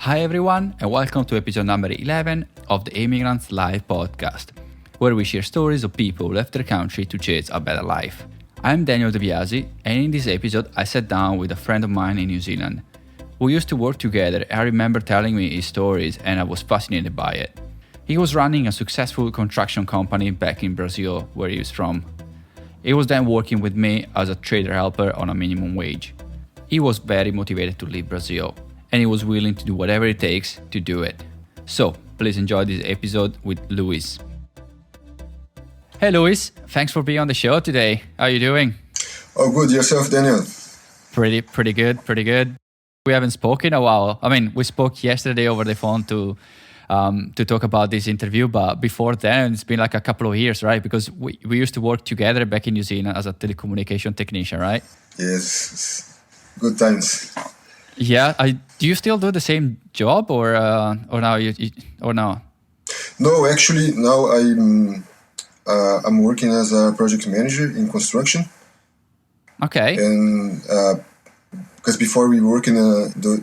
Hi everyone, and welcome to episode number 11 of the Immigrants Live podcast, where we share stories of people who left their country to chase a better life. I'm Daniel DeBiasi, and in this episode I sat down with a friend of mine in New Zealand. We used to work together. I remember telling me his stories and I was fascinated by it. He was running a successful construction company back in Brazil, where he was from. He was then working with me as a trader helper on a minimum wage. He was very motivated to leave Brazil, and he was willing to do whatever it takes to do it. So, please enjoy this episode with Luiz. Hey Luiz, thanks for being on the show today. How are you doing? Oh, good. Yourself, Daniel? Pretty good. We haven't spoken in a while. I mean, we spoke yesterday over the phone to talk about this interview, but before then, it's been like a couple of years, right? Because we used to work together back in New Zealand as a telecommunication technician, right? Yes, good times. Yeah, do you still do the same job, or now or no? No, actually, now I'm working as a project manager in construction. Okay. And because before we were working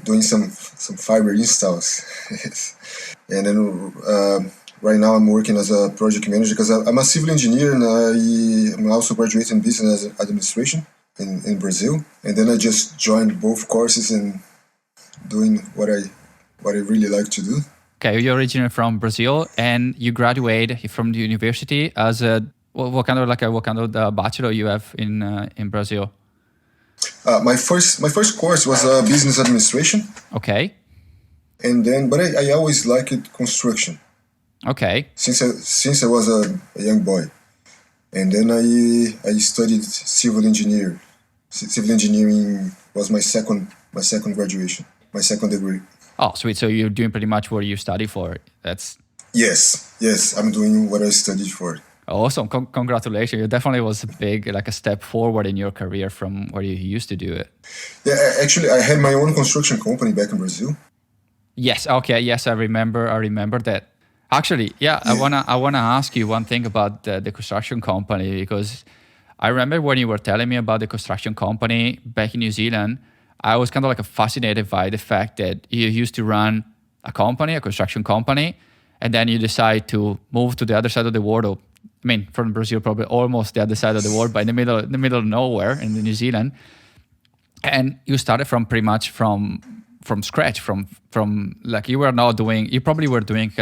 doing some fiber installs, and then right now I'm working as a project manager because I'm a civil engineer and I'm also graduating in business administration in Brazil, and then I just joined both courses and doing what I really like to do. Okay, you're originally from Brazil and you graduated from the university as a what kind of bachelor you have in Brazil? My first course was business administration. Okay. And then, but I always liked construction. Okay. Since I was a young boy. And then I studied civil engineering. Civil engineering was my second graduation, my second degree. Oh, sweet. So you're doing pretty much what you study for. That's Yes. I'm doing what I studied for. Awesome. Congratulations. It definitely was a step forward in your career from where you used to do it. Yeah, actually, I had my own construction company back in Brazil. Yes. Okay. Yes, I remember that. Actually, yeah. I wanna ask you one thing about the construction company, because I remember when you were telling me about the construction company back in New Zealand, I was kind of fascinated by the fact that you used to run a construction company, and then you decide to move to the other side of the world. I mean, from Brazil, probably almost the other side of the world, but in the middle of nowhere in New Zealand, and you started from pretty much from scratch. From like you were not doing. You probably were doing.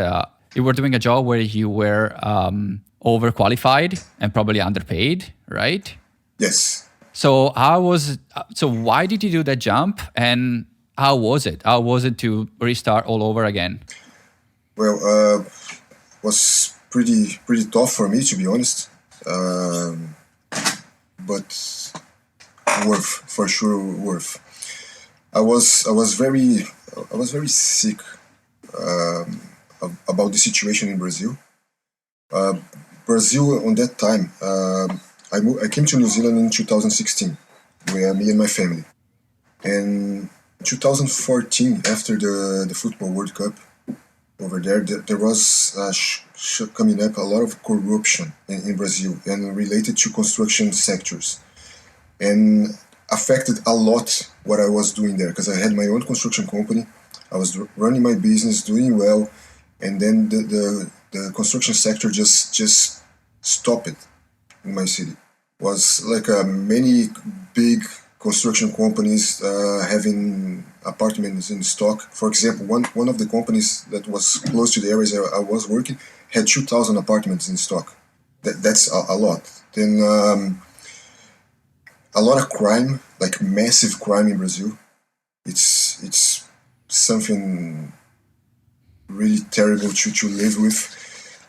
You were doing a job where you were overqualified and probably underpaid, right? Yes. So why did you do that jump, and how was it? How was it to restart all over again? Well, was pretty tough for me, to be honest. But for sure worth. I was very sick about the situation in Brazil. Brazil on that time. I came to New Zealand in 2016, with me and my family. And in 2014, after the Football World Cup, over there was coming up a lot of corruption in Brazil and related to construction sectors, and affected a lot what I was doing there, because I had my own construction company. I was running my business, doing well, and then the construction sector just stopped in my city. Was like many big construction companies having apartments in stock. For example, one of the companies that was close to the areas I was working had 2,000 apartments in stock. That's a lot. Then a lot of crime, like massive crime in Brazil. It's something really terrible to live with.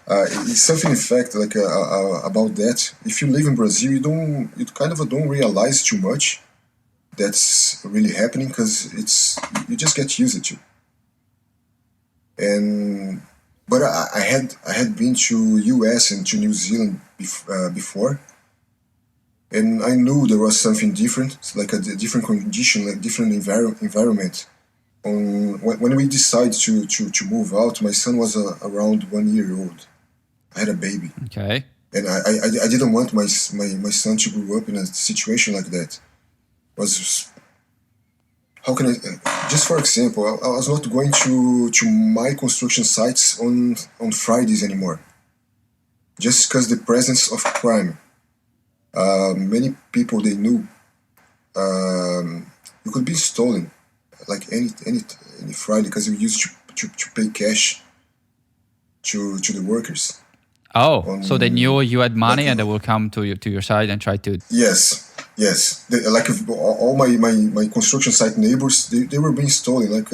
It's something, in fact, about that. If you live in Brazil, you kind of don't realize too much that's really happening, because you just get used to. But I had been to US and to New Zealand before, and I knew there was something different, like a different condition, like different environment. When we decided to move out, my son was around 1 year old. I had a baby. Okay. And I didn't want my son to grow up in a situation like that. It was how can I, just for example, I was not going to my construction sites on Fridays anymore, just because the presence of crime. Many people they knew, you could be stolen, like any Friday, because you used to pay cash to the workers. Oh, so they knew you had money, like, and they will come to your side and try to. Yes. Like all my construction site neighbors, they were being stolen. Like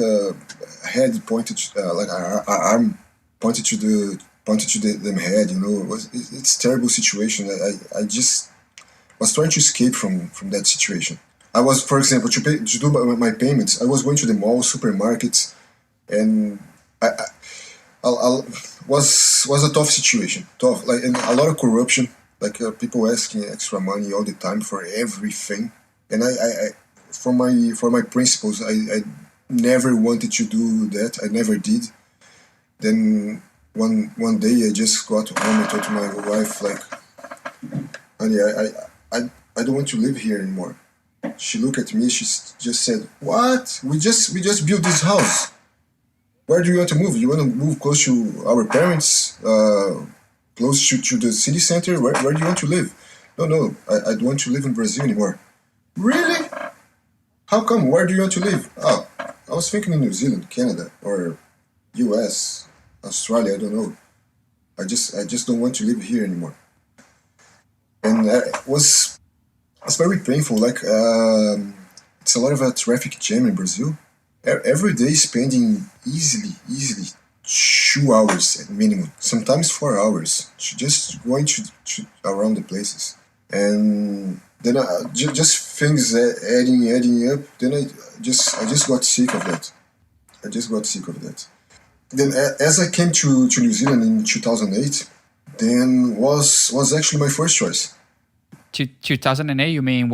head pointed, like arm pointed to them head. You know, it's a terrible situation. I just was trying to escape from that situation. I was, for example, to do my payments. I was going to the mall, supermarkets, and I was a tough situation. Tough, like, and a lot of corruption. Like people asking extra money all the time for everything, and I for my principles, I never wanted to do that. I never did. Then one day I just got home and told to my wife, like, honey, I don't want to live here anymore. She looked at me. She just said, "What? We just built this house. Where do you want to move? You want to move close to our parents? Close to the city center? Where do you want to live?" No, I don't want to live in Brazil anymore. Really? How come? Where do you want to live? Oh, I was thinking in New Zealand, Canada, or US, Australia, I don't know. I just don't want to live here anymore. And it was very painful. Like, it's a lot of a traffic jam in Brazil. Every day spending easily 2 hours at minimum, sometimes 4 hours, just going to around the places. And then just things adding up. Then I just got sick of that. Then as I came to New Zealand in 2008, then was actually my first choice. 2008, you mean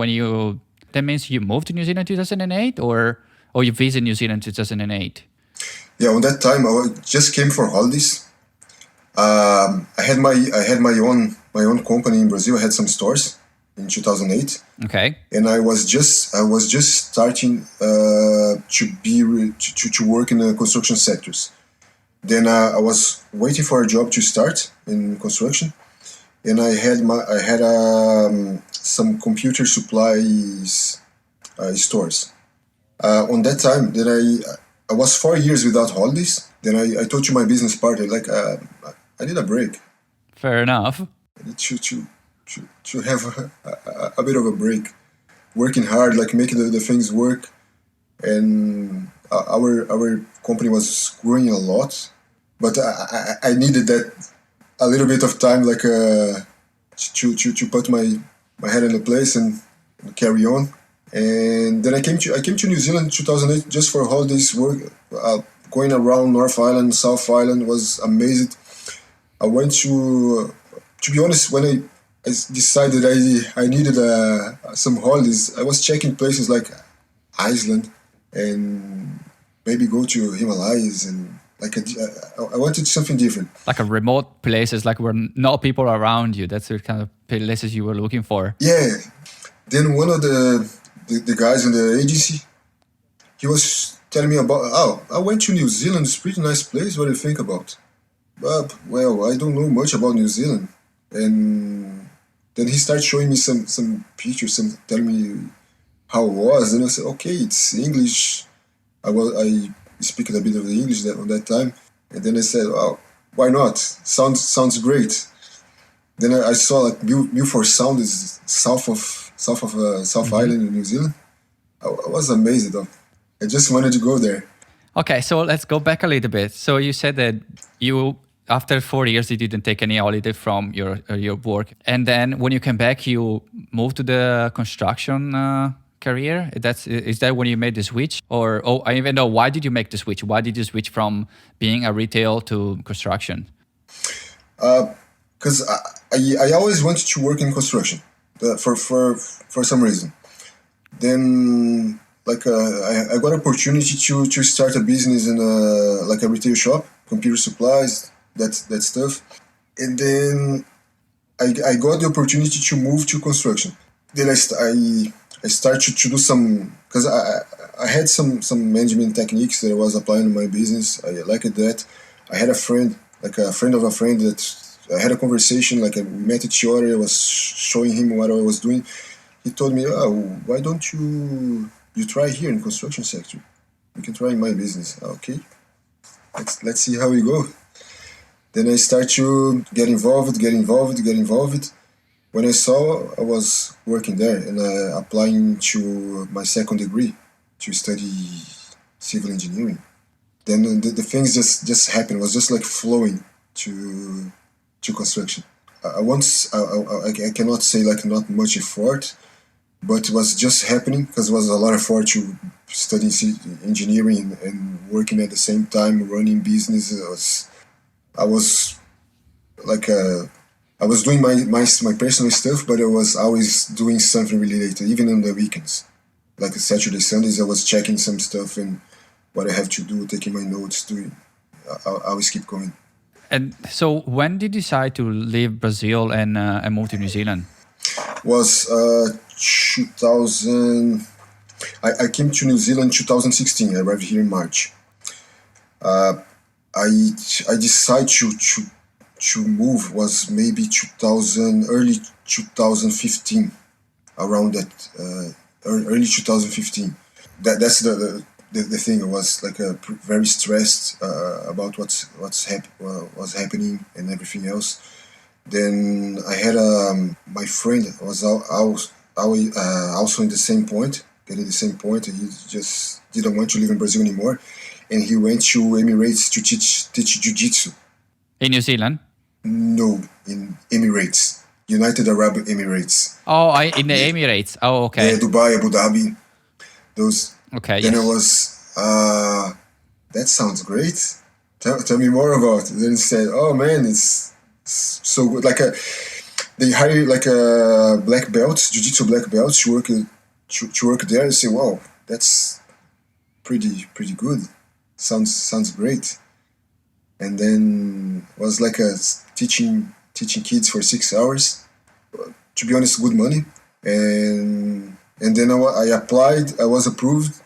that means you moved to New Zealand 2008, or you visited New Zealand 2008? Yeah, on that time I just came for holidays. I had my own company in Brazil. I had some stores in 2008. Okay. And I was just starting to work in the construction sectors. Then I was waiting for a job to start in construction, and I had some computer supplies stores. On that time, then I was 4 years without holidays. Then I told to my business partner, like, I need a break. Fair enough. I need to have a bit of a break. Working hard, like making the things work, and our company was growing a lot, but I needed that a little bit of time, like to put my head in the place and carry on. And then I came to New Zealand in 2008 just for holidays. Work, going around North Island, South Island was amazing. I went to be honest, when I decided I needed some holidays, I was checking places like Iceland and maybe go to Himalayas, and like I wanted something different. Like a remote places, like where no people around you. That's the kind of places you were looking for. Yeah. Then one of the guys in the agency, he was telling me about, I went to New Zealand, it's a pretty nice place, what do you think about? But, well, I don't know much about New Zealand. And then he started showing me some pictures, telling me how it was, and I said, okay, it's English. I speak a bit of the English on that time. And then I said, oh, why not? Sounds great. Then I saw like Milford Sound is south Island in New Zealand. I was amazed though. I just wanted to go there. Okay, so let's go back a little bit. So you said that you, after 4 years, you didn't take any holiday from your work, and then when you came back, you moved to the construction career. Is that when you made the switch, or I even know why did you make the switch? Why did you switch from being a retail to construction? Because I always wanted to work in construction for some reason. Then like I got an opportunity to start a business in like a retail shop, computer supplies, that stuff. And then I got the opportunity to move to construction. Then I I started to do some, because I had some management techniques that I was applying in my business. I liked that. I had a friend, like a friend of a friend, that I had a conversation, like I met each other. I was showing him what I was doing. He told me, "Oh, why don't you try here in construction sector? You can try in my business." Okay, let's see how we go. Then I start to get involved. When I saw I was working there and applying to my second degree to study civil engineering, then the things just happened. It was just like flowing to construction. I cannot say like not much effort, but it was just happening because it was a lot of effort to study engineering and working at the same time, running business. I was like I was doing my personal stuff, but I was always doing something related, even on the weekends. Like Saturday, Sundays, I was checking some stuff and what I have to do, taking my notes, doing. I always keep going. And so when did you decide to leave Brazil and move to New Zealand? Was 2000. I came to New Zealand in 2016. I arrived here in March. I decided to move was maybe early 2015, around that early 2015. That's the thing. I was like very stressed about what's happening and everything else. Then I had my friend was also in the same point, getting the same point. He just didn't want to live in Brazil anymore, and he went to Emirates to teach Jujitsu. In New Zealand? No, in Emirates, United Arab Emirates. Oh, in the Emirates. Oh, okay. Yeah, Dubai, Abu Dhabi, those. Okay. Then yes. I was, that sounds great. Tell me more about it. Then he said, "Oh man, it's so good." Like they hire like a black belt, Jiu-Jitsu black belt to work there. I say, "Wow, that's pretty good. Sounds great." And then was like teaching kids for 6 hours. To be honest, good money. And then I applied. I was approved,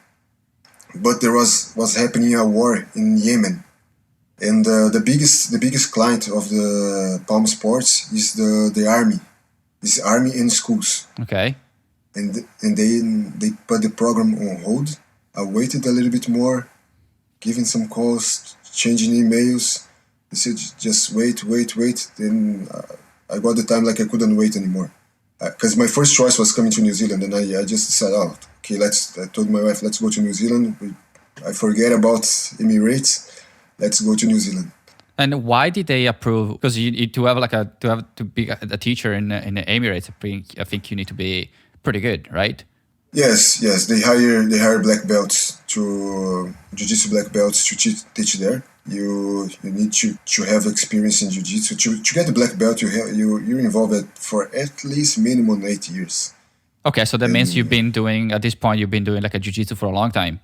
but there was happening a war in Yemen, and the biggest client of the Palm Sports is the army. It's army and schools. Okay. And they put the program on hold. I waited a little bit more, giving some calls, changing emails. They said, just wait. Then I got the time like I couldn't wait anymore. Because my first choice was coming to New Zealand, and I just decided, okay, I told my wife, let's go to New Zealand. I forget about Emirates. Let's go to New Zealand. And why did they approve? Because to be a teacher in the Emirates, I think you need to be pretty good, right? Yes. They hire black belts Jiu-Jitsu black belts to teach there. You need to have experience in Jiu-Jitsu. To get the black belt, you're involved for at least minimum 8 years. Okay, so that means you've been doing like a Jiu-Jitsu for a long time.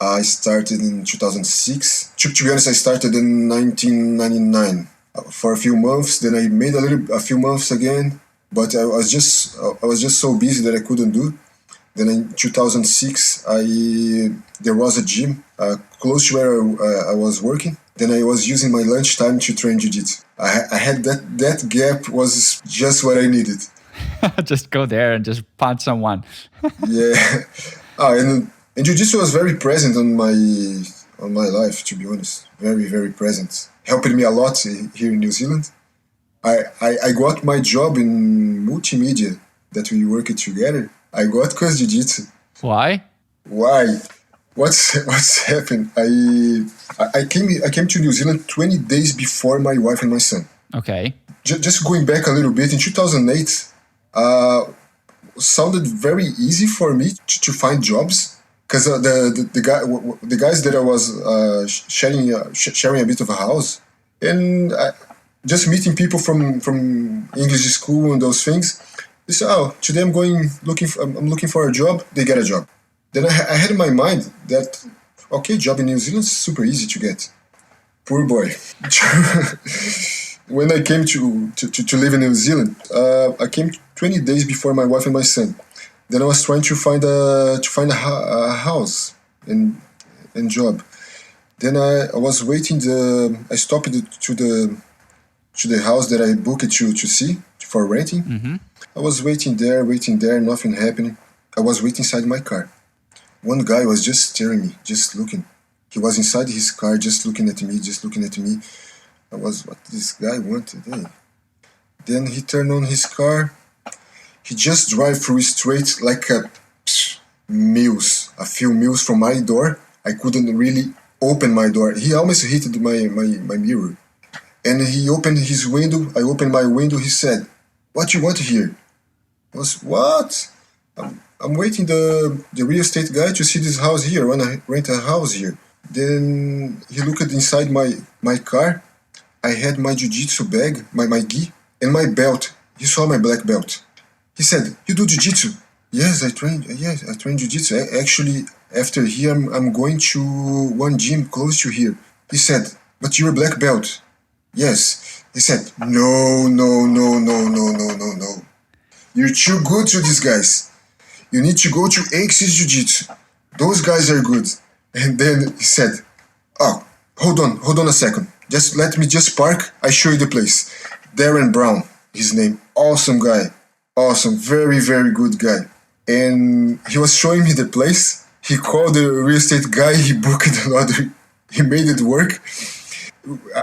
I started in 2006. To be honest, I started in 1999 for a few months. Then I made a few months again, but I was just so busy that I couldn't do. Then in 2006, there was a gym close to where I was working. Then I was using my lunchtime to train Jiu-Jitsu. I had that gap was just what I needed. Just go there and just punch someone. Yeah. And Jiu-Jitsu was very present on my life, to be honest. Very, very present. Helping me a lot here in New Zealand. I got my job in multimedia that we worked together. I got because Jiu-Jitsu. Why? What's happened? I came to New Zealand 20 days before my wife and my son. Okay. Just going back a little bit, in 2008, sounded very easy for me to find jobs because the guys that I was sharing a bit of a house, and just meeting people from English school and those things. They said, today I'm looking for a job. They get a job. Then I had in my mind that, okay, job in New Zealand is super easy to get. Poor boy. When I came to live in New Zealand, I came 20 days before my wife and my son. Then I was trying to find a house and job. Then I was waiting. I stopped to the house that I booked to see for renting. Mm-hmm. I was waiting there, nothing happening. I was waiting inside my car. One guy was just staring me, just looking. He was inside his car, just looking at me. I was, what this guy wanted? Hey. Then he turned on his car. He just drive through straight like a few mills from my door. I couldn't really open my door. He almost hit my mirror. And he opened his window. I opened my window. He said, "What you want here?" I was, what? I'm waiting the real estate guy to see this house here. I want to rent a house here. Then he looked inside my car. I had my Jujitsu bag, my gi, and my belt. He saw my black belt. He said, "You do Jujitsu?" Yes, I train Jujitsu. Actually, after here, I'm going to one gym close to here. He said, "But you're a black belt." Yes. He said, no. You're too good to these guys. You need to go to Axis Jiu-Jitsu. Those guys are good. And then he said, "Oh, hold on a second. Just let me just park. I show you the place." Darren Brown, his name. Awesome guy. Awesome. Very, very good guy. And he was showing me the place. He called the real estate guy. He booked another. He made it work.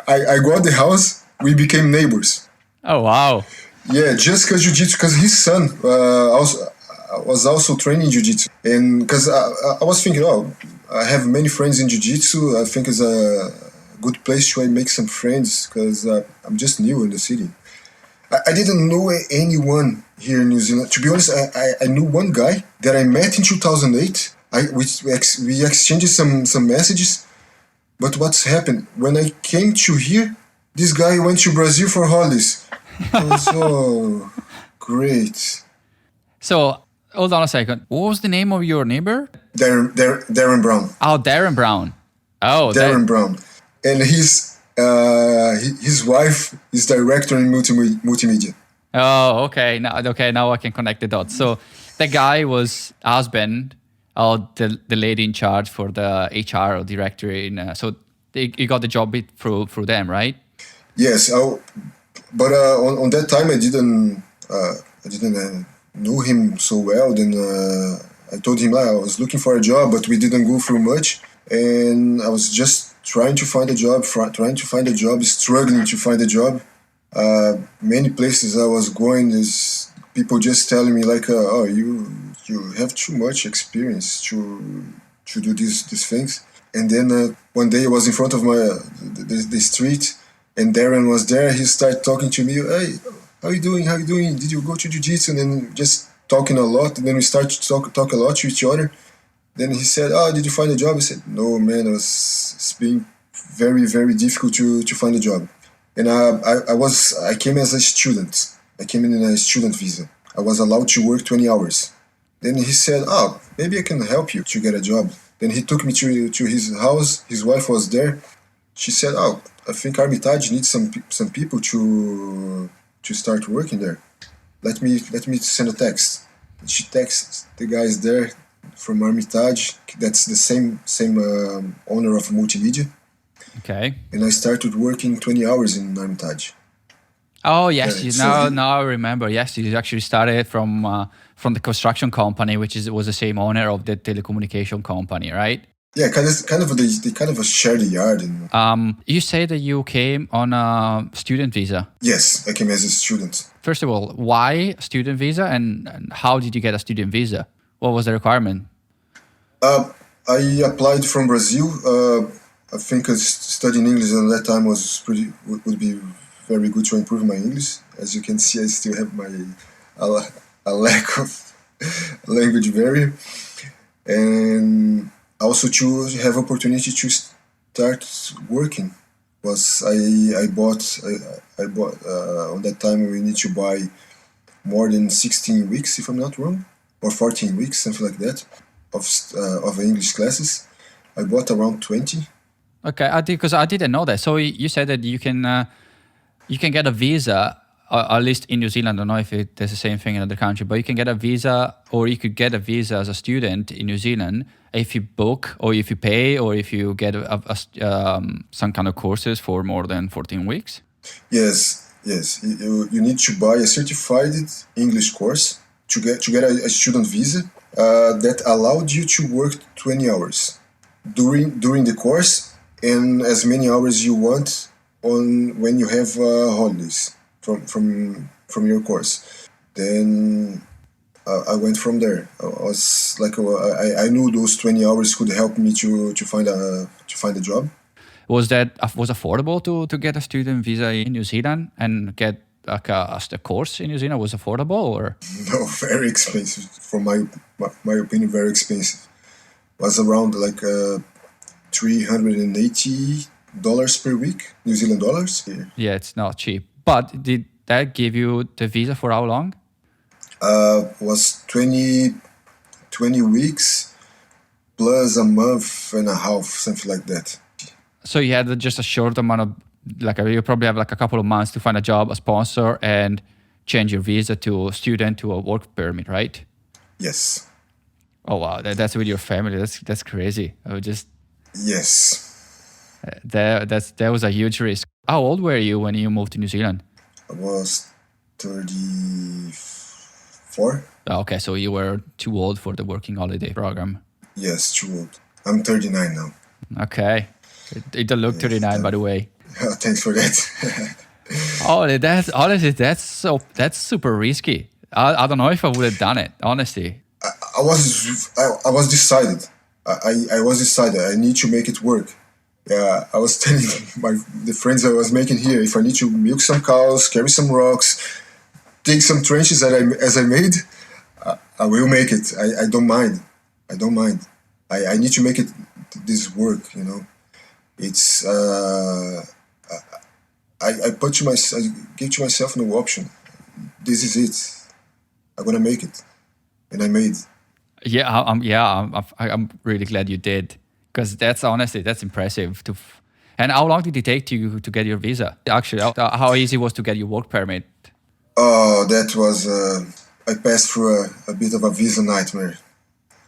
I got the house. We became neighbors. Oh, wow. Yeah, just because his son was also training Jiu-Jitsu. And because I was thinking, I have many friends in Jiu-Jitsu. I think it's a good place to make some friends because I'm just new in the city. I didn't know anyone here in New Zealand. To be honest, I knew one guy that I met in 2008. We exchanged some messages. But what's happened? When I came to here, this guy went to Brazil for holidays. I was so great. So, hold on a second. What was the name of your neighbor? Darren Brown. Oh, Darren Brown. Oh, Darren Brown. And his wife is director in multimedia. Oh, okay. Now I can connect the dots. So, the guy was husband of the lady in charge for the HR or director. So, you got the job through them, right? Yes. But on that time, I didn't know him so well. Then I told him I was looking for a job, but we didn't go through much. And I was just trying to find a job, struggling to find a job. Many places I was going is people just telling me like, you have too much experience to do these things. And then one day I was in front of the street, and Darren was there. He started talking to me. "Hey, how you doing? Did you go to Jiu-Jitsu?" And then just talking a lot. And then we started to talk a lot to each other. Then he said, "Oh, did you find a job?" I said, "No, man. It's been very, very difficult to find a job." And I came as a student. I came in a student visa. I was allowed to work 20 hours. Then he said, "Oh, maybe I can help you to get a job." Then he took me to his house. His wife was there. She said, "Oh, I think Armitage needs some people to start working there. Let me send a text." She texts the guys there from Armitage. That's the same owner of multimedia. Okay. And I started working 20 hours in Armitage. Oh yes, now I remember. Yes, you actually started from the construction company, which was the same owner of the telecommunication company, right? Yeah, they kind of share the yard. You say that you came on a student visa. Yes, I came as a student. First of all, why student visa, and how did you get a student visa? What was the requirement? I applied from Brazil. I think studying English at that time would be very good to improve my English. As you can see, I still have a lack of language barrier, and also to have opportunity to start working. Was I bought on that time we need to buy more than 16 weeks, if I'm not wrong, or 14 weeks, something like that, of English classes. I bought around 20. Okay, because I didn't know that. So you said that you can get a visa at least in New Zealand, I don't know if there's the same thing in other country, but you can get a visa, or you could get a visa as a student in New Zealand if you book, or if you pay, or if you get some kind of courses for more than 14 weeks. Yes. You need to buy a certified English course to get a student visa that allowed you to work 20 hours during the course, and as many hours you want on when you have holidays from your course. Then I went from there. I was like, I knew those 20 hours could help me to find a job. Was affordable to get a student visa in New Zealand and get like a course in New Zealand? Was affordable or? No, very expensive. From my opinion, very expensive. Was around like $380 per week, New Zealand dollars. Yeah, it's not cheap. But did that give you the visa for how long? Was 20 weeks plus a month and a half, something like that. So you had just a short amount of, like you probably have like a couple of months to find a job, a sponsor, and change your visa to student to a work permit, right? Yes. Oh wow, that's with your family. That's crazy. I would just. Yes. That was a huge risk. How old were you when you moved to New Zealand? I was 34. Okay, so you were too old for the working holiday program. Yes, too old. I'm 39 now. Okay. It don't look 39, by the way. Thanks for that. That's super risky. I don't know if I would have done it, honestly. I was decided. I was decided. I need to make it work. Yeah, I was telling the friends I was making here, if I need to milk some cows, carry some rocks, dig some trenches as I made, I will make it. I don't mind. I need to make it this work, you know. It's I gave to myself no option. This is it. I'm gonna make it, and I made. I'm really glad you did, because that's impressive. And how long did it take to get your visa? Actually, how easy was to get your work permit? Oh, that was I passed through a bit of a visa nightmare.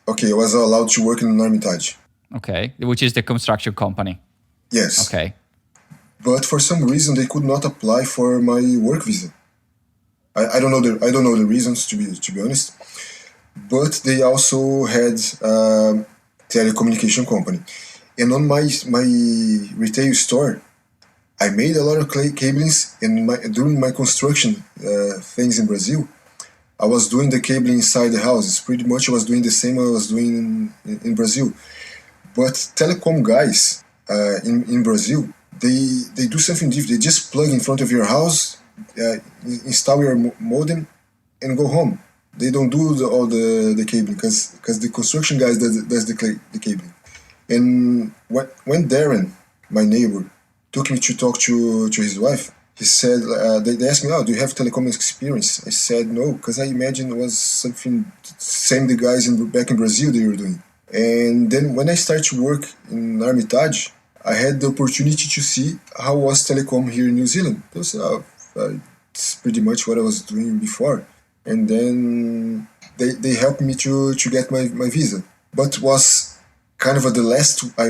Okay, I was allowed to work in Hermitage. Okay, which is the construction company. Yes. Okay. But for some reason they could not apply for my work visa. I don't know the reasons, to be honest. But they also had telecommunication company, and on my retail store, I made a lot of cablings. During my construction things in Brazil, I was doing the cabling inside the houses. Pretty much I was doing the same I was doing in Brazil. But telecom guys in Brazil, they do something different. They just plug in front of your house, install your modem, and go home. They don't do all the cabling because the construction guys does the cabling. And when Darren, my neighbor, took me to talk to his wife, he said, they asked me, "Oh, do you have telecom experience?" I said no, because I imagined it was something same the guys back in Brazil they were doing. And then when I started to work in Hermitage, I had the opportunity to see how was telecom here in New Zealand. It was, it's pretty much what I was doing before. And then they helped me to get my visa. But was kind of I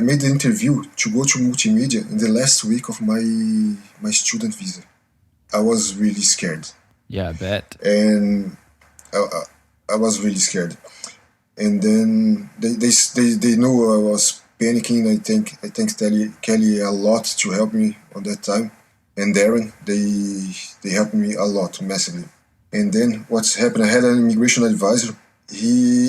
made the interview to go to multimedia in the last week of my student visa. I was really scared. Yeah, I bet. And I was really scared. And then they knew I was panicking. I thank Kelly a lot to help me on that time, and Darren, they helped me a lot, massively. And then what's happened? I had an immigration advisor. He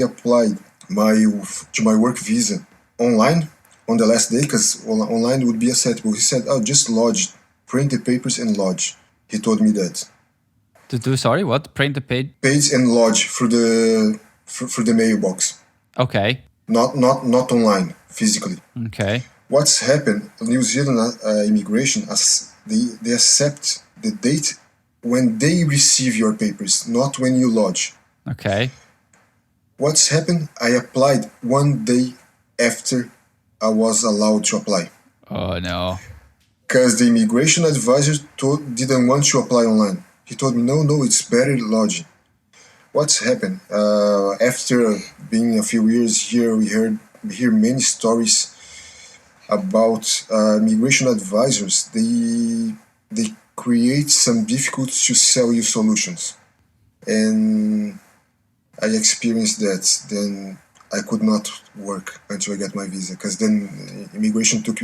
applied to my work visa online on the last day, because online would be acceptable. He said, "Oh, just lodge, print the papers and lodge." He told me that. To do, sorry, what? Print the page? Page and lodge through the mailbox. Okay. Not online, physically. Okay. What's happened? New Zealand immigration, they accept the date when they receive your papers, not when you lodge. Okay. What's happened? I applied 1 day after I was allowed to apply. Oh no. because the immigration advisor didn't want to apply online. He told me, no, it's better lodging. What's happened? After being a few years here, we hear many stories about immigration advisors. They create some difficulties to sell you solutions, and I experienced that. Then I could not work until I got my visa, because then immigration took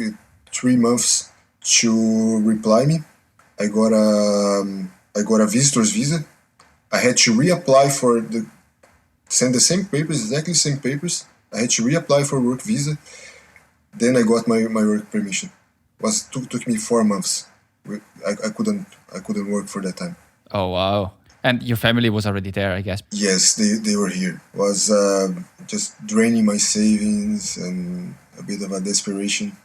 3 months to reply me. I got a visitor's visa. I had to reapply send the same papers, exactly same papers. I had to reapply for work visa. Then I got my work permission. Took me 4 months. I couldn't work for that time. Oh, wow. And your family was already there, I guess. Yes, they were here. Was just draining my savings and a bit of a desperation.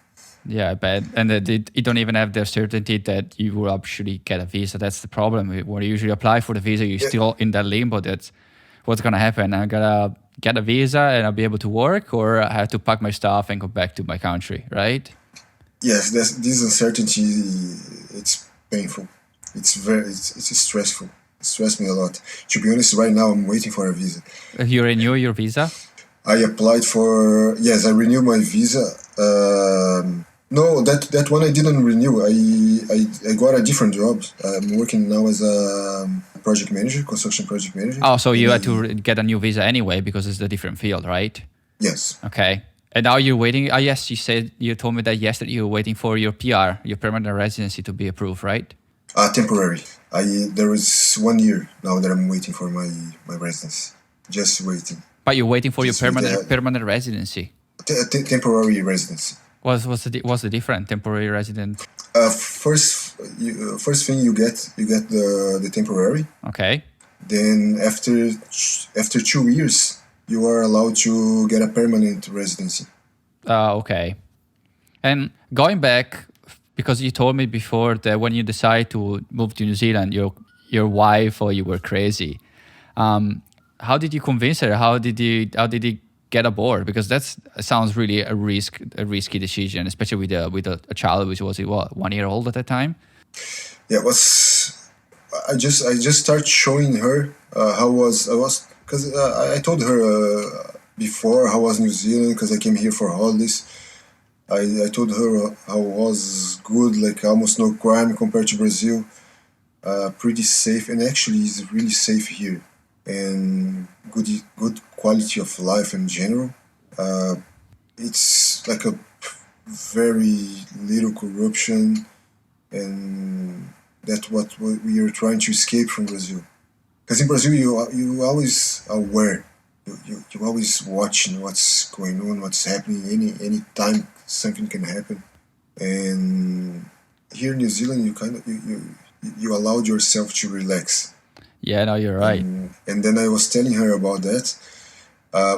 Yeah, I bet. And you don't even have the certainty that you will actually get a visa. That's the problem. When you usually apply for the visa, you're still in that limbo. That's what's going to happen. I'm going to get a visa and I'll be able to work, or I have to pack my stuff and go back to my country, right? Yes, this uncertainty, it's painful. It's stressful. It stressed me a lot. To be honest, right now I'm waiting for a visa. You renew your visa? I applied for... Yes, I renewed my visa. No, that one I didn't renew. I got a different job. I'm working now as a project manager, construction project manager. Oh, so you had to get a new visa anyway because it's a different field, right? Yes. Okay. And now you're waiting. Yes, you told me that yesterday you were waiting for your PR, your permanent residency, to be approved, right? Temporary. There is 1 year now that I'm waiting for my residency. Just waiting. But you're waiting for your permanent residency. Temporary residency. What's the difference? Temporary resident. First thing you get the temporary. Okay. Then after 2 years, you are allowed to get a permanent residency. Okay. And going back, because you told me before that when you decide to move to New Zealand, your wife or you were crazy. How did you convince her? How did you get aboard? Because that sounds really a risky decision, especially with a child which was 1 year old at that time. Yeah, I just started showing her how I was, because I told her before how was New Zealand, because I came here for holidays. I told her how it was good, like almost no crime compared to Brazil, pretty safe, and actually it's really safe here, and good quality of life in general. It's like a very little corruption, and that's what we are trying to escape from Brazil. Because in Brazil you always aware, you always watching what's going on, what's happening. Any time something can happen, and here in New Zealand you allowed yourself to relax. Yeah, no, you're right. And then I was telling her about that.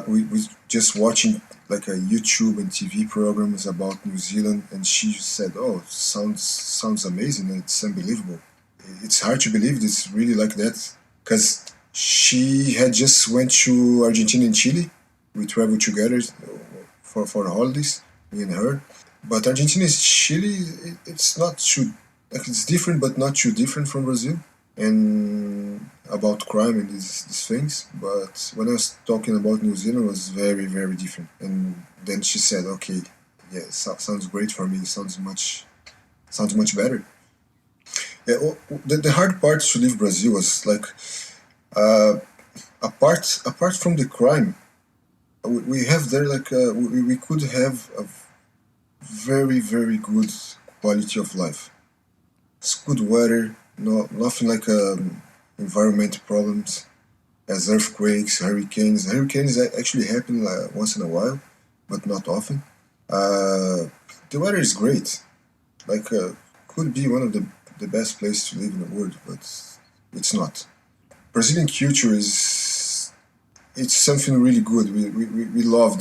We just watching like a YouTube and TV programs about New Zealand, and she said, "Oh, sounds amazing. It's unbelievable. It's hard to believe it's really like that." Because she had just went to Argentina and Chile. We traveled together for holidays, me and her. But Argentina and Chile, it's not too, like, it's different, but not too different from Brazil. And about crime and these things. But when I was talking about New Zealand, it was very, very different. And then she said, "Okay, yeah, sounds great for me. Sounds much better." Yeah, the hard part to leave Brazil was like, apart from the crime, we have there like we could have a very, very good quality of life. It's good weather, nothing like environmental problems as earthquakes, hurricanes. Hurricanes actually happen once in a while, but not often. The weather is great, like could be one of the best places to live in the world, but it's not. Brazilian culture it's something really good. We love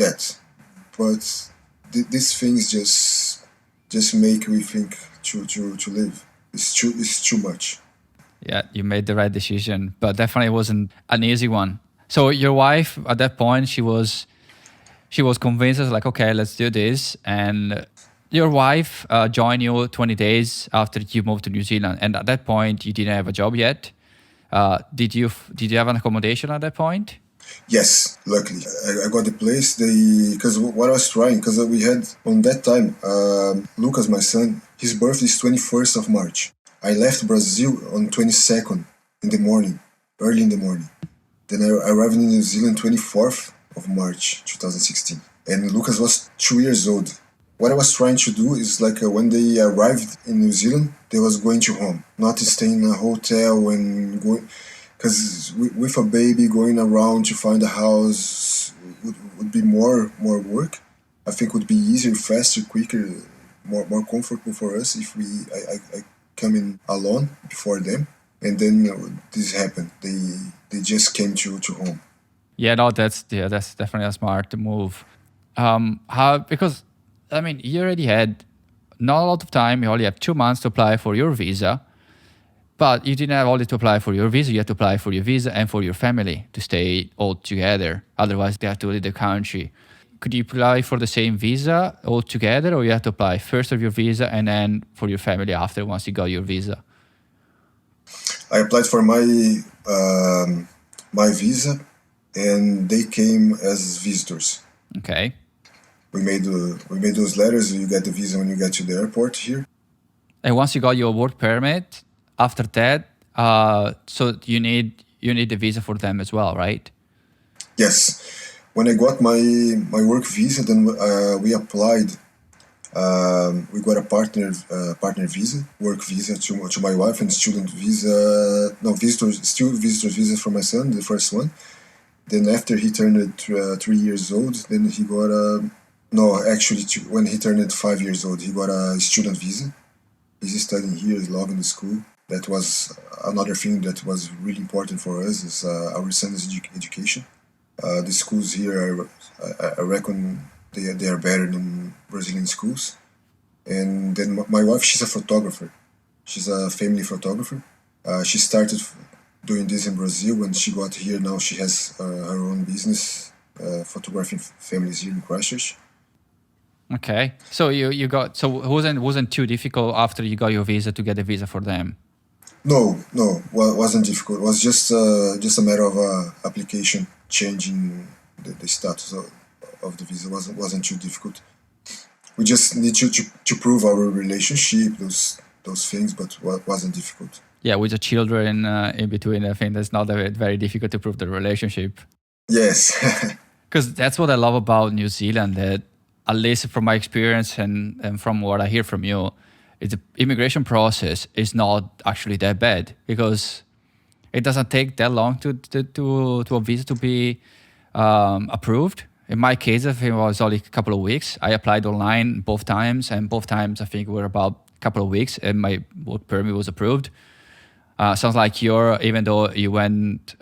that, but these things just make me think to live. It's too much. Yeah, you made the right decision, but definitely wasn't an easy one. So your wife at that point, she was convinced, like, okay, let's do this. And your wife joined you 20 days after you moved to New Zealand, and at that point you didn't have a job yet. Did you have an accommodation at that point? Yes, luckily I got the place. Because what I was trying, because we had on that time, Lucas, my son, his birthday is 21st of March. I left Brazil on 22nd in the morning, early in the morning. Then I arrived in New Zealand 24th of March 2016, and Lucas was 2 years old. What I was trying to do is like when they arrived in New Zealand, they was going to home, not to stay in a hotel and going, because with a baby going around to find a house would be more work. I think would be easier, faster, quicker, more comfortable for us if I come in alone before them. And then this happened. They just came to home. Yeah, no, that's definitely a smart move. Because I mean, you already had not a lot of time. You only have 2 months to apply for your visa, but you didn't have only to apply for your visa. You had to apply for your visa and for your family to stay all together. Otherwise, they have to leave the country. Could you apply for the same visa all together, or you have to apply first of your visa and then for your family after once you got your visa? I applied for my visa, and they came as visitors. Okay. We made those letters. You get the visa when you get to the airport here. And once you got your work permit, after that, so you need the visa for them as well, right? Yes. When I got my work visa, then we applied. We got a partner visa, work visa to my wife, and student visa. No, visitor's visa for my son, the first one. Then after he turned 3 years old, then he got a. No, actually, when he turned 5 years old, he got a student visa. He's studying here, he's loving the school. That was another thing that was really important for us, is our son's education. The schools here, I reckon they are better than Brazilian schools. And then my wife, she's a photographer. She's a family photographer. She started doing this in Brazil. When she got here, now she has her own business, photographing families here in Christchurch. Okay, so you got, so it wasn't too difficult after you got your visa to get a visa for them? No, wasn't difficult. It was just a matter of application changing the status of the visa. Wasn't too difficult. We just need to prove our relationship, those things, but wasn't difficult. Yeah, with the children in between, I think that's not very difficult to prove the relationship. Yes. Because that's what I love about New Zealand, that at least from my experience and from what I hear from you, is the immigration process is not actually that bad, because it doesn't take that long to a visa to be approved. In my case, I think it was only a couple of weeks. I applied online both times, and both times I think were about a couple of weeks, and my work permit was approved. Sounds like even though you went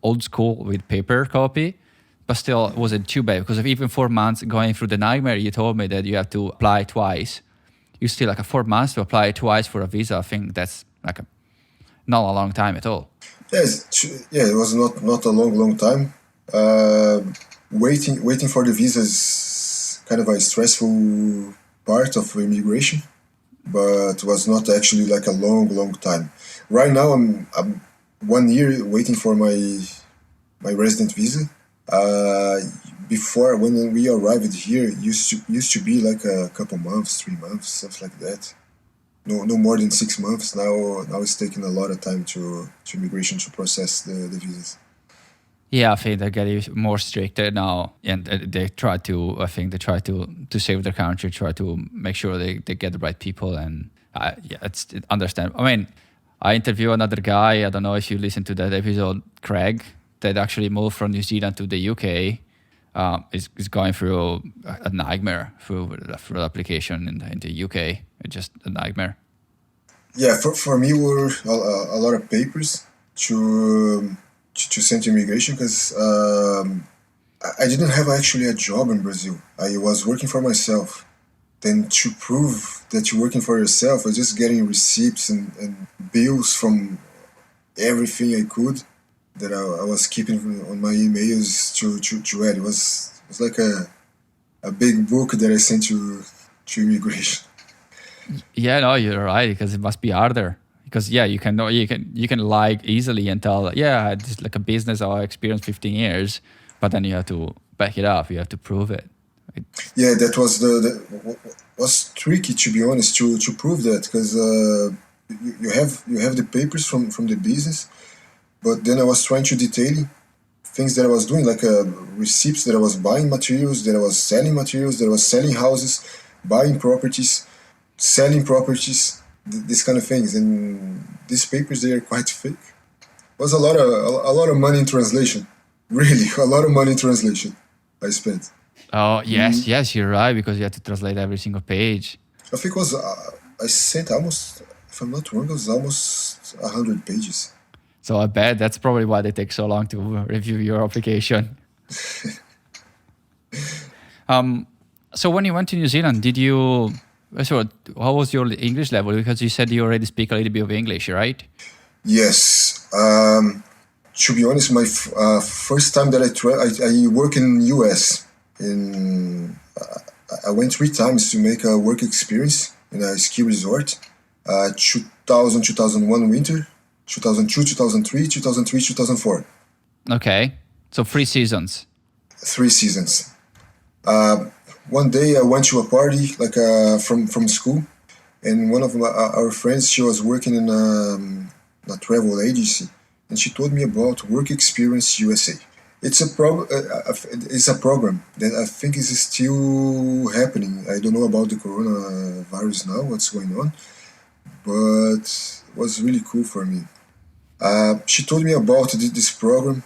old school with paper copy, but still it wasn't too bad, because of even 4 months going through the nightmare. You told me that you have to apply twice. You still 4 months to apply twice for a visa. I think that's not a long time at all. Yes, it was not a long time. Waiting for the visa is kind of a stressful part of immigration, but was not actually a long time. Right now, I'm 1 year waiting for my resident visa. Before, when we arrived here, used to be a couple months, 3 months, stuff like that. No more than 6 months. Now it's taking a lot of time to immigration to process the visas. Yeah, I think they're getting more stricter now, and they try to save their country, try to make sure they get the right people, and it's understandable. I mean, I interview another guy, I don't know if you listened to that episode, Craig, that actually moved from New Zealand to the UK. Is going through a nightmare through the application in the UK. It's just a nightmare. Yeah, for me, were a lot of papers to send to immigration, because I didn't have actually a job in Brazil. I was working for myself. Then to prove that you're working for yourself, I was just getting receipts and bills from everything I could that I was keeping on my emails to add. It was like a big book that I sent to immigration. Yeah, no, you're right, because it must be harder. Because you can lie easily and tell, yeah, it's like a business or experience 15 years, but then you have to back it up. You have to prove it. Yeah, that was was tricky, to be honest, to prove that, because you have the papers from the business, but then I was trying to detail things that I was doing, like receipts that I was buying materials, that I was selling materials, that I was selling houses, buying properties, selling properties, this kind of things. And these papers, they are quite fake. It was a lot of money in translation. Really, a lot of money in translation I spent. Oh, yes, you're right, because you have to translate every single page. I think it was, I sent almost, if I'm not wrong, it was almost 100 pages. So I bet that's probably why they take so long to review your application. So when you went to New Zealand, how was your English level? Because you said you already speak a little bit of English, right? Yes. To be honest, my first time that I work in US. I went 3 times to make a work experience in a ski resort. 2000, 2001 winter, 2002, 2003, 2003, 2004. Okay, so 3 seasons. 3 seasons. One day I went to a party, like from school, and one of our friends, she was working in a travel agency, and she told me about Work Experience USA. It's a program that I think is still happening. I don't know about the coronavirus now, what's going on, but it was really cool for me. She told me about this program.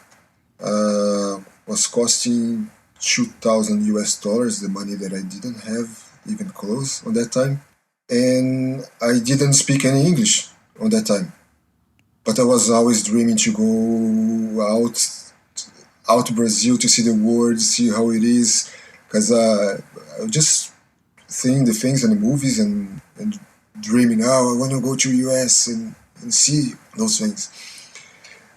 Was costing $2,000, the money that I didn't have even close on that time, and I didn't speak any English on that time. But I was always dreaming to go out to Brazil to see the world, see how it is, because I was just seeing the things in the movies and dreaming, I want to go to US and see those things.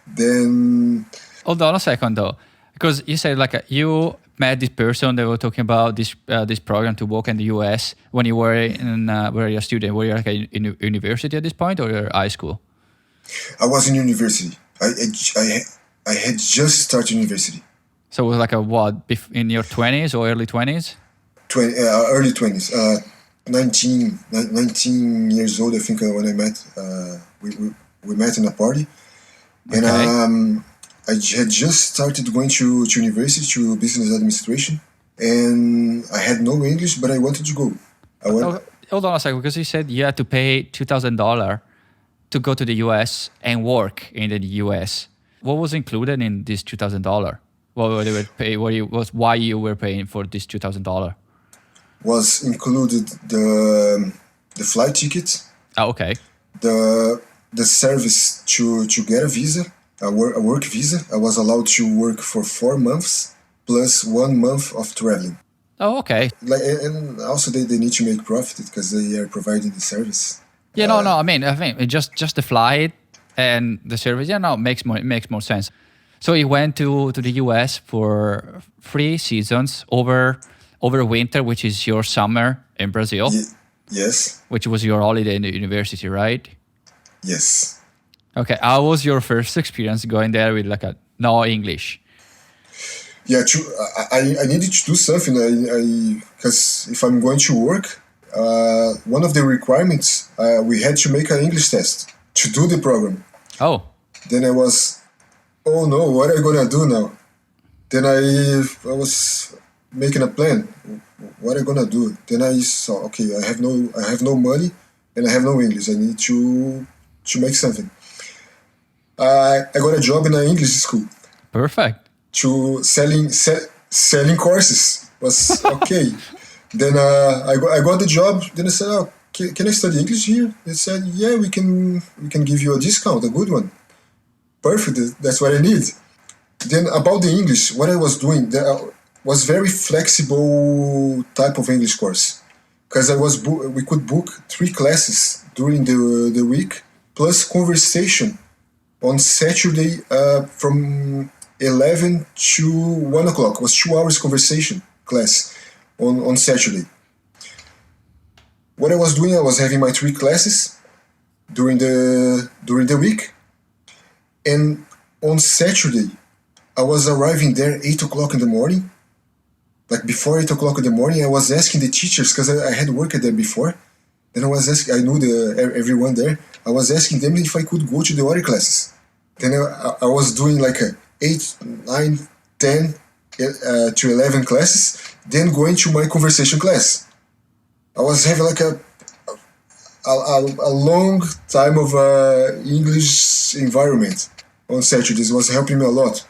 Then... Hold on a second, though, because you said you met this person that were talking about this program to work in the US when you were were you a student? Were you in university at this point, or your high school? I was in university. I had just started university. So it was in your 20s or early 20s? Early 20s. 19 years old, I think, when I met. We met in a party. And okay. I had just started going to university, to business administration. And I had no English, but I wanted to go. Hold on a second, because you said you had to pay $2,000 to go to the US and work in the US. What was included in this $2,000? Why you were paying for this $2,000? Was included the flight ticket. Oh, okay. The service to get a visa, a work visa. I was allowed to work for 4 months plus 1 month of traveling. Oh, okay. And also they need to make profit because they are providing the service. Yeah, no. I mean, just the flight and the service. Yeah, no, it makes more sense. So you went to the US for 3 seasons over winter, which is your summer in Brazil. Yes. Which was your holiday in the university, right? Yes. Okay. How was your first experience going there with no English? Yeah, I needed to do something. Because if I'm going to work, one of the requirements, we had to make an English test to do the program. Oh. Then I was, oh no, what am I gonna do now? Then I was making a plan. What am I gonna do? Then I saw, okay, I have no money and I have no English. I need to make something. I got a job in an English school. Perfect. To selling courses was okay. Then I got the job. Then I said, oh, can I study English here? They said, yeah, we can give you a discount, a good one. Perfect. That's what I need. Then about the English, what I was doing, was very flexible type of English course, because we could book 3 classes during the week plus conversation on Saturday from 11 to 1 o'clock. It was 2 hours conversation class on Saturday. what I was doing, I was having my 3 classes during the week, and on Saturday, I was arriving there 8 o'clock in the morning. Like before 8 o'clock in the morning, I was asking the teachers, because I had worked there before. Then I was asking, I knew everyone there. I was asking them if I could go to the other classes. Then I was doing like a 8, 9, 10 to 11 classes, then going to my conversation class. I was having like a long time of English environment on Saturdays. It was helping me a lot.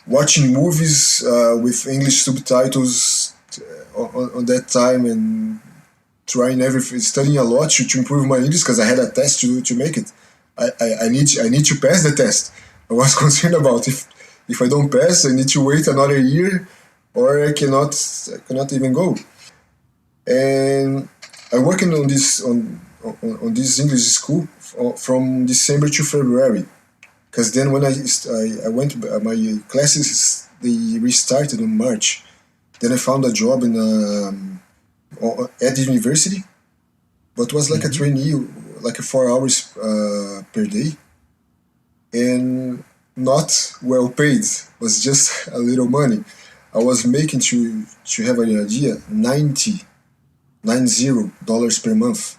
Watching movies with English subtitles on that time, and trying everything, studying a lot to improve my English, because I had a test to make it. I need to pass the test. I was concerned about if I don't pass, I need to wait another year, or I cannot even go. And I worked on this English school from December to February, because then when I went, my classes, they restarted in March. Then I found a job at the university, but was like a trainee, like 4 hours per day, and not well paid. Was just a little money. I was making, to have an idea, $90 per month,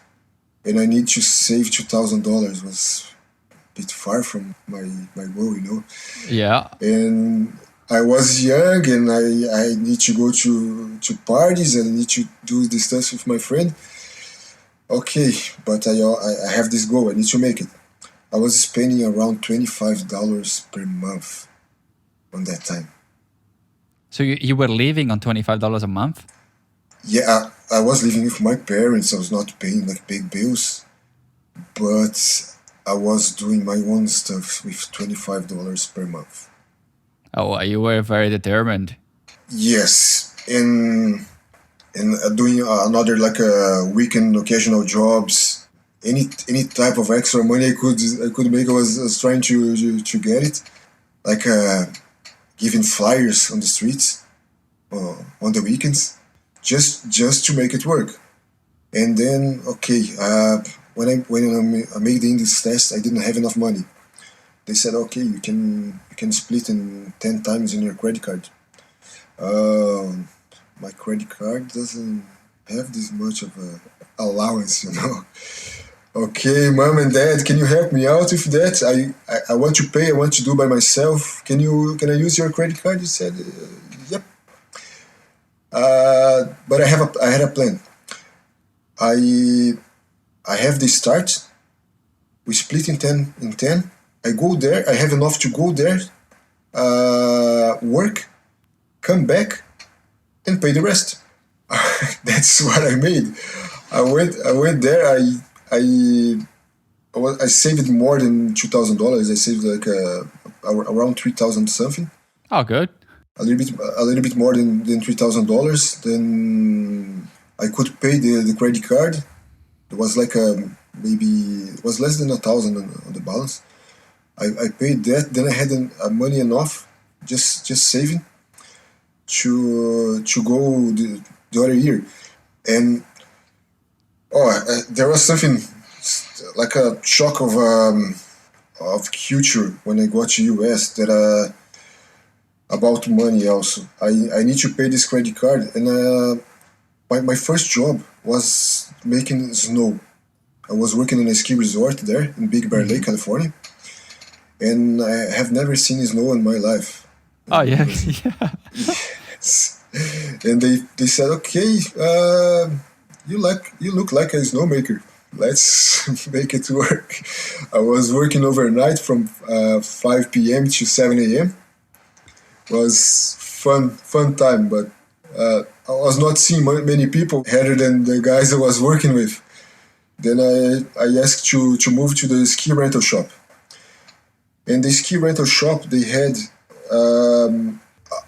and I need to save $2,000. Was a bit far from my goal, Yeah. And I was young, and I need to go to parties, and I need to do this stuff with my friend. Okay, but I have this goal. I need to make it. I was spending around $25 per month on that time. So you were living on $25 a month? Yeah, I was living with my parents. I was not paying like big bills, but I was doing my own stuff with $25 per month. Oh, you were very determined. Yes, and doing another like weekend occasional jobs, any type of extra money I could make. I was trying to get it, like giving flyers on the streets on the weekends, just to make it work. And then when I made the English test, I didn't have enough money. They said, okay, you can split in 10 times in your credit card. My credit card doesn't have this much of a allowance, Okay, mom and dad, can you help me out with that? I want to pay. I want to do by myself. Can I use your credit card? He said, yep. But I had a plan. I have the start. We split in 10. I go there. I have enough to go there, work, come back, and pay the rest. That's what I made. I went there. I saved more than $2,000. I saved like around 3,000 something. Oh, good. A little bit more than $3,000. Then I could pay the credit card. It was like it was less than 1,000 on the balance. I paid that. Then I had money enough, just saving, to go the other year. And there was something like a shock of culture when I got to US, that about money also. I need to pay this credit card, and my first job was making snow. I was working in a ski resort there in Big Bear Lake, California, and I have never seen snow in my life. Oh yeah, yeah. Yes. And they said, okay, you look like a snowmaker. Let's make it work. I was working overnight from 5 p.m. to 7 a.m. Was fun time, but I was not seeing many people other than the guys I was working with. Then I asked to move to the ski rental shop. And the ski rental shop, they had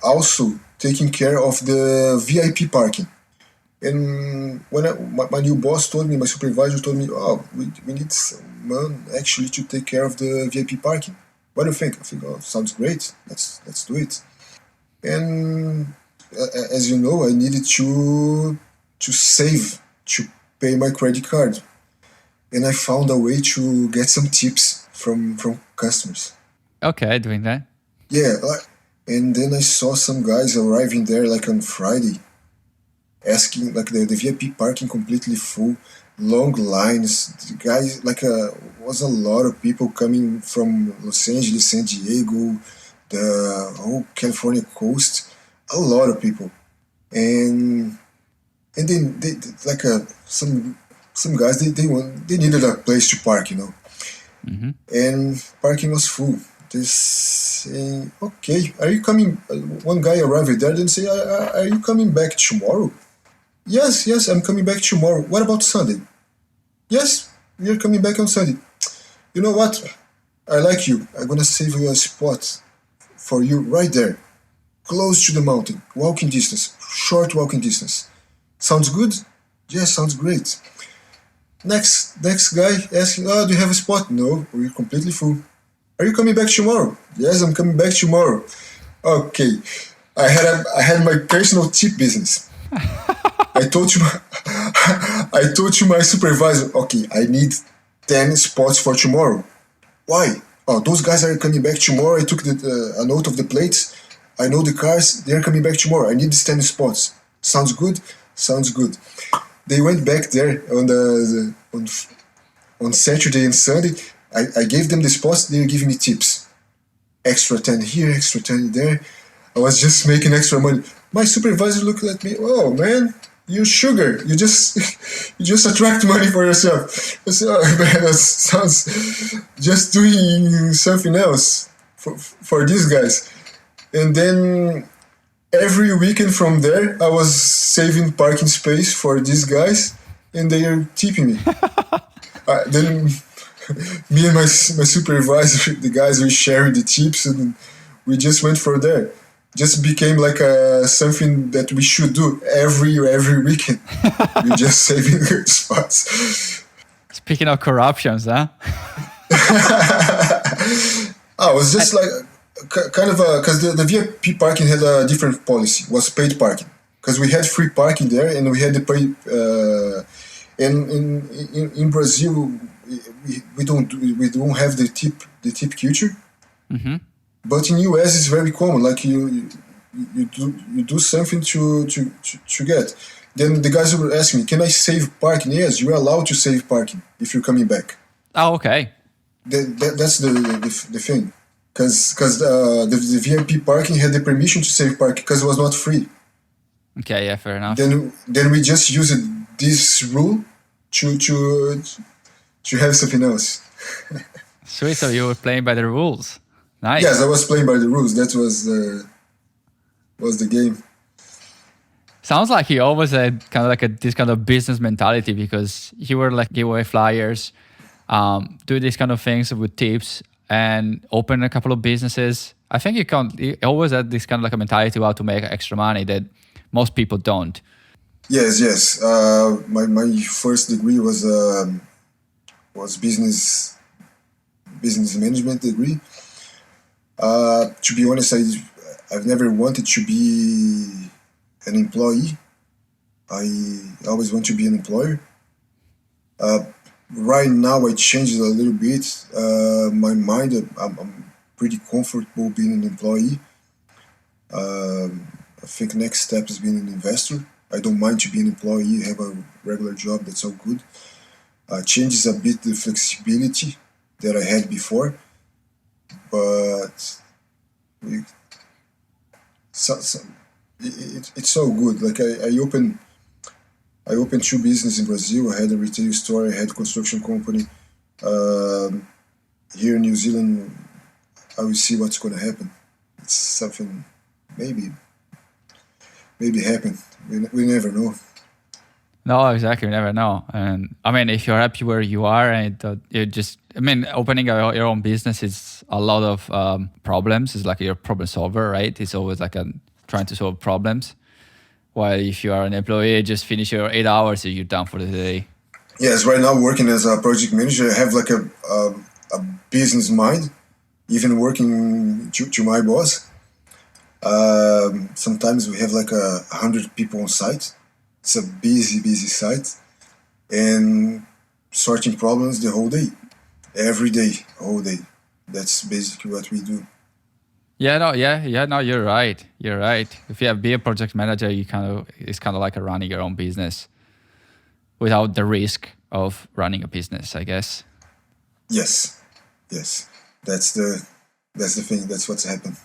also taking care of the VIP parking. And when my new boss told me, my supervisor told me, we need someone actually to take care of the VIP parking. What do you think? I think, sounds great. Let's do it. And as you know, I needed to save to pay my credit card. And I found a way to get some tips from customers. Okay, doing that. Yeah, and then I saw some guys arriving there like on Friday, asking like the VIP parking completely full, long lines. The guys was a lot of people coming from Los Angeles, San Diego, the whole California coast, a lot of people, and then they like some guys they needed a place to park, and parking was full. They say, okay, are you coming? One guy arrived there, then say, are you coming back tomorrow? Yes, I'm coming back tomorrow. What about Sunday? Yes, we are coming back on Sunday. You know what? I like you. I'm gonna save you a spot for you right there, close to the mountain, walking distance, short walking distance. Sounds good? Yes, sounds great. Next guy asking, do you have a spot? No, we're completely full. Are you coming back tomorrow? Yes, I'm coming back tomorrow. Okay, I had my personal tip business. I told you my supervisor, okay, I need 10 spots for tomorrow. Why? Oh, those guys are coming back tomorrow. I took a note of the plates. I know the cars. They're coming back tomorrow. I need these 10 spots. Sounds good? Sounds good. They went back there on Saturday and Sunday. I gave them the spots. They were giving me tips. Extra 10 here, extra 10 there. I was just making extra money. My supervisor looked at me. Oh, man, you sugar. You just attract money for yourself. I said, oh, man, that sounds just doing something else for these guys. And then every weekend from there, I was saving parking space for these guys, and they are tipping me. Then me and my supervisor, the guys, we shared the tips, and we just went for there. Just became like something that we should do every weekend. We're just saving good spots. Speaking of corruptions, huh? It was just like kind of because the VIP parking had a different policy. Was paid parking, because we had free parking there, and we had the pay. And in Brazil, we don't have the tip culture. Mm-hmm. But in US, it's very common. Like you do something to get. Then the guys will ask me, "Can I save parking?" Yes, you are allowed to save parking if you're coming back. Oh, okay. That's the thing, because the VIP parking had the permission to save parking because it was not free. Okay, yeah, fair enough. Then we just used this rule to have something else. Sweet, so you were playing by the rules. Nice. Yes, I was playing by the rules. That was the game. Sounds like you always had kind of like this kind of business mentality, because you were like give away flyers, do these kind of things with tips, and open a couple of businesses. I think you always had this kind of like a mentality about to make extra money that most people don't. Yes. My first degree was business management degree. To be honest, I've never wanted to be an employee. I always want to be an employer. Right now, I changed it a little bit. My mind, I'm pretty comfortable being an employee. I think next step is being an investor. I don't mind to be an employee, have a regular job, that's all good. Changes a bit the flexibility that I had before, but it's so good. Like I opened 2 businesses in Brazil. I had a retail store, I had a construction company. Here in New Zealand, I will see what's going to happen. It's something maybe happen. We never know. No, exactly. We never know. And I mean, if you're happy where you are, and opening your own business is a lot of problems. It's like you're a problem solver, right? It's always like trying to solve problems. While if you are an employee, just finish your 8 hours and you're done for the day. Yes, right now working as a project manager, I have like a business mind, even working to my boss. Sometimes we have like 100 people on site. It's a busy site, and sorting problems the whole day, every day, whole day. That's basically what we do. No, you're right. You're right. If you be a project manager, it's kind of like running your own business without the risk of running a business, I guess. Yes. That's the thing. That's what's happened.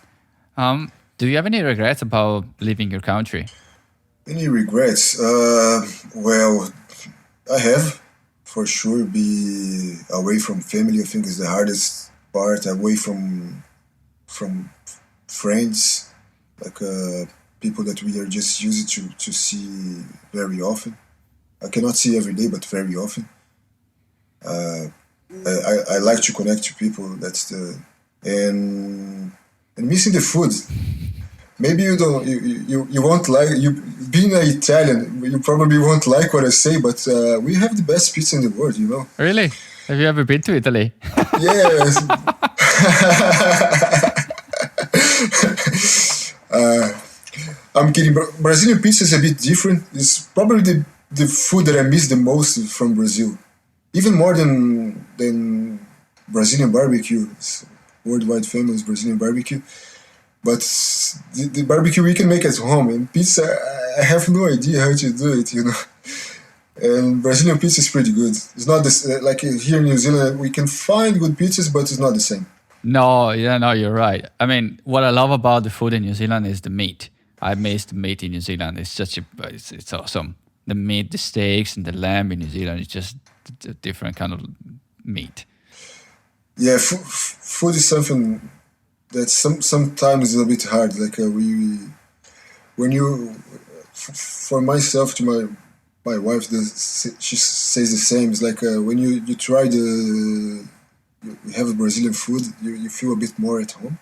Do you have any regrets about leaving your country? Any regrets? Well, I have, for sure. Be away from family, I think, is the hardest part. Away from friends, like people that we are just used to see very often. I cannot see every day, but very often. I like to connect to people. That's the and missing the food. Maybe you don't you won't like you being an Italian. You probably won't like what I say, but we have the best pizza in the world. You know. Really? Have you ever been to Italy? Yes. I'm kidding. Brazilian pizza is a bit different. It's probably the food that I miss the most from Brazil, even more than Brazilian barbecue. It's worldwide famous Brazilian barbecue. But the barbecue we can make at home, and pizza, I have no idea how to do it, you know. And Brazilian pizza is pretty good. It's not this like here in New Zealand. We can find good pizzas, but it's not the same. No, you're right. I mean, what I love about the food in New Zealand is the meat. I miss the meat in New Zealand. It's awesome. The meat, the steaks, and the lamb in New Zealand is just a different kind of meat. Yeah, food is something that sometimes is a bit hard. Like when you, for myself to my wife, she says the same. It's like when you try you have a Brazilian food, you feel a bit more at home.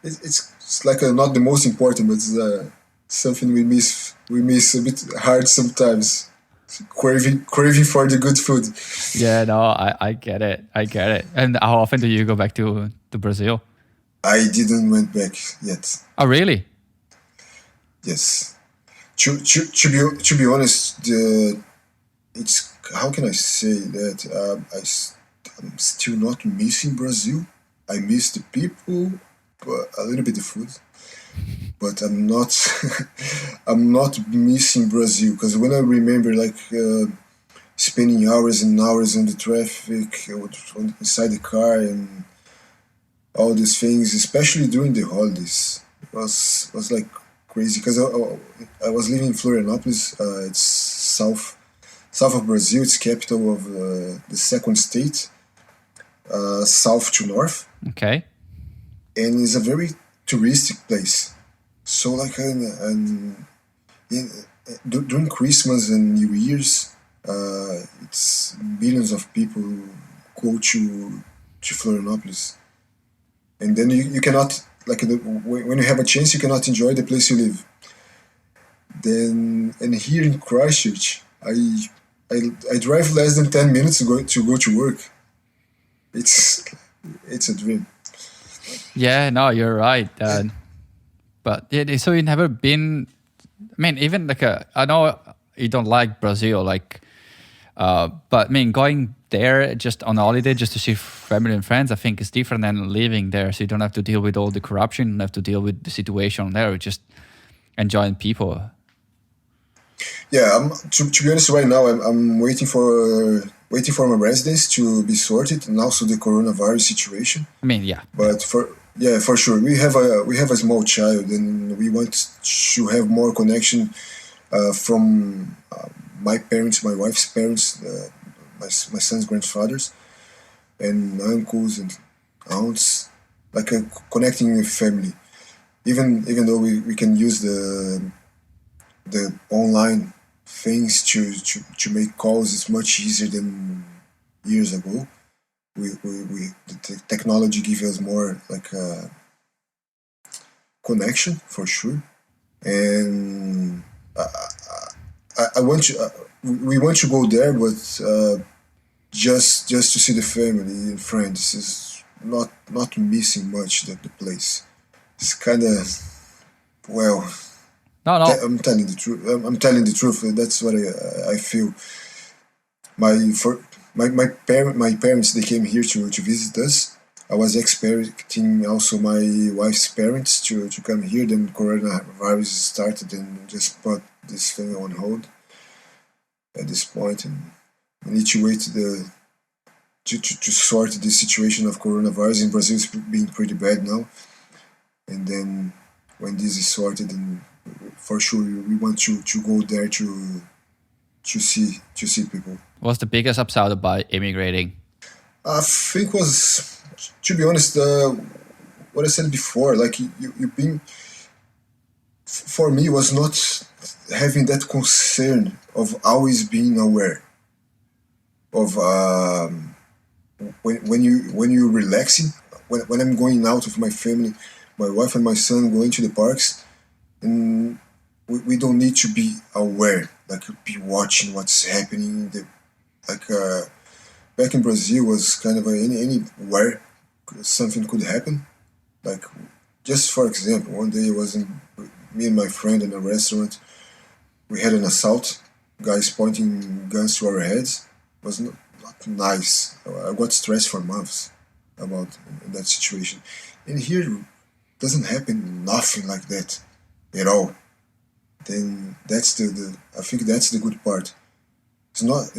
It's like not the most important, but it's something we miss a bit hard sometimes. Craving for the good food. Yeah, no, I get it. And how often do you go back to Brazil? I didn't went back yet. Oh, really? Yes. To be honest, it's how can I say that? I'm still not missing Brazil. I miss the people, but a little bit the food. But I'm not I'm not missing Brazil, because when I remember like spending hours and hours in the traffic inside the car and all these things, especially during the holidays, it was like crazy, because I was living in Florianopolis. It's south of Brazil. It's capital of the second state, south to north. Okay. And it's a very touristic place. So like during Christmas and New Year's, it's millions of people go to Florianopolis, and then you cannot, like when you have a chance, you cannot enjoy the place you live. Then and here in Christchurch, I drive less than 10 minutes to go to work. It's a dream. Yeah, no, you're right. But yeah, so you've never been. I mean, even like I know you don't like Brazil, like, but I mean, going there just on holiday, just to see family and friends, I think is different than living there. So you don't have to deal with all the corruption, you don't have to deal with the situation there. You're just enjoying people. Yeah, to be honest, right now I'm waiting for my residence to be sorted, and also the coronavirus situation. I mean, yeah. But for sure, we have a small child, and we want to have more connection from my parents, my wife's parents, my son's grandfathers, and uncles and aunts, like connecting with family. Even though we can use the online things to make calls, it's much easier than years ago. The technology gives us more like connection, for sure. And I want to we want to go there, but just to see the family and friends. Is not missing much the place. It's kind of, well, No. I'm telling the truth. I'm telling the truth. That's what I feel. My parents, they came here to visit us. I was expecting also my wife's parents to come here. Then coronavirus started and just put this thing on hold at this point, and we need to wait to sort the situation of coronavirus in Brazil is being pretty bad now. And then when this is sorted, and for sure we want to go there to see people. What's the biggest upside about immigrating? I think was, to be honest, what I said before. Like you being, for me, was not having that concern of always being aware of when you're relaxing. When I'm going out with my family, my wife and my son going to the parks, and we don't need to be aware, like be watching what's happening. Back in Brazil was kind of anywhere something could happen. Like, just for example, one day me and my friend in a restaurant. We had an assault, guys pointing guns to our heads. It was not nice. I got stressed for months about that situation. And here doesn't happen nothing like that at all. Then that's I think that's the good part. It's not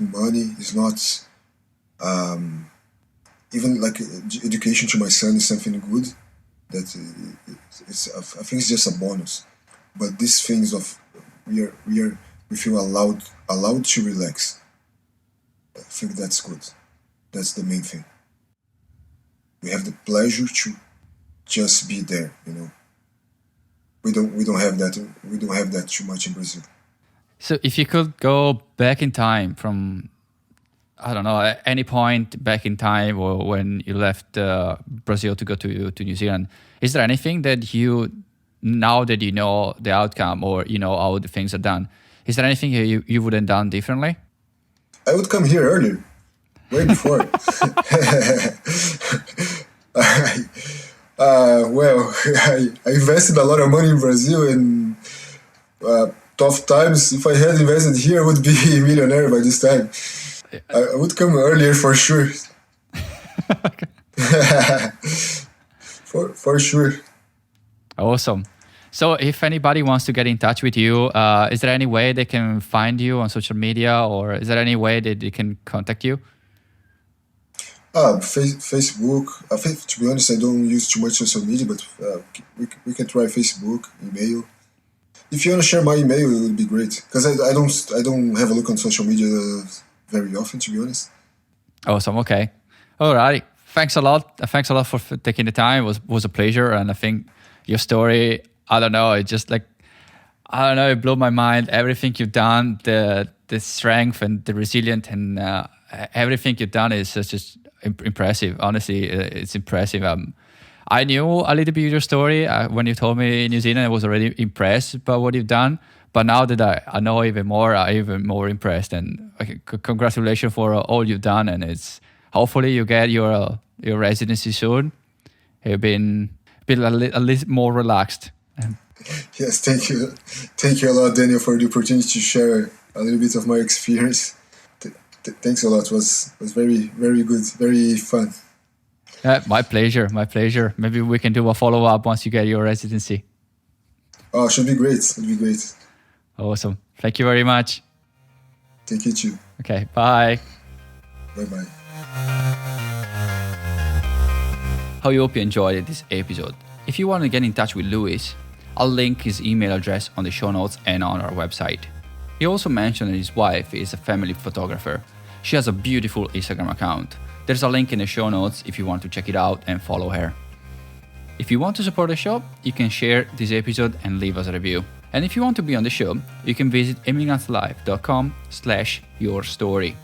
money. It's not even like education to my son is something good. That I think it's just a bonus. But these things of we feel allowed to relax. I think that's good. That's the main thing. We have the pleasure to just be there. We don't have that. We don't have that too much in Brazil. So if you could go back in time from, I don't know, at any point back in time or when you left Brazil to go to New Zealand, is there anything that now that you know the outcome or you know how the things are done, is there anything you would have done differently? I would come here earlier, way before. I invested a lot of money in Brazil, and tough times. If I had invested here, I would be a millionaire by this time. I would come earlier for sure. for sure. Awesome. So if anybody wants to get in touch with you, is there any way they can find you on social media, or is there any way that they can contact you? Facebook. I think, to be honest, I don't use too much social media, but we can try Facebook, email. If you want to share my email, it would be great, because I don't have a look on social media very often, to be honest. Awesome. Okay. Alrighty. Thanks a lot. Thanks a lot for taking the time. It was a pleasure, and I think your story, I don't know, it just like, I don't know, it blew my mind. Everything you've done, the strength and the resilience and everything you've done is just impressive. Honestly, it's impressive. I knew a little bit of your story. When you told me in New Zealand, I was already impressed by what you've done. But now that I know even more, I'm even more impressed. And congratulations for all you've done. And it's hopefully you get your residency soon. You've been a little more relaxed. Yes, thank you. Thank you a lot, Daniel, for the opportunity to share a little bit of my experience. Thanks a lot. It was very, very good, very fun. My pleasure. Maybe we can do a follow-up once you get your residency. Oh, should be great. It'll be great. Awesome. Thank you very much. Thank you too. Okay, bye. Bye-bye. I hope you enjoyed this episode. If you want to get in touch with Luiz, I'll link his email address on the show notes and on our website. He also mentioned that his wife is a family photographer. She has a beautiful Instagram account. There's a link in the show notes if you want to check it out and follow her. If you want to support the show, you can share this episode and leave us a review. And if you want to be on the show, you can visit emigranslife.com/yourstory.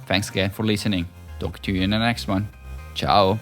Thanks again for listening. Talk to you in the next one. Ciao.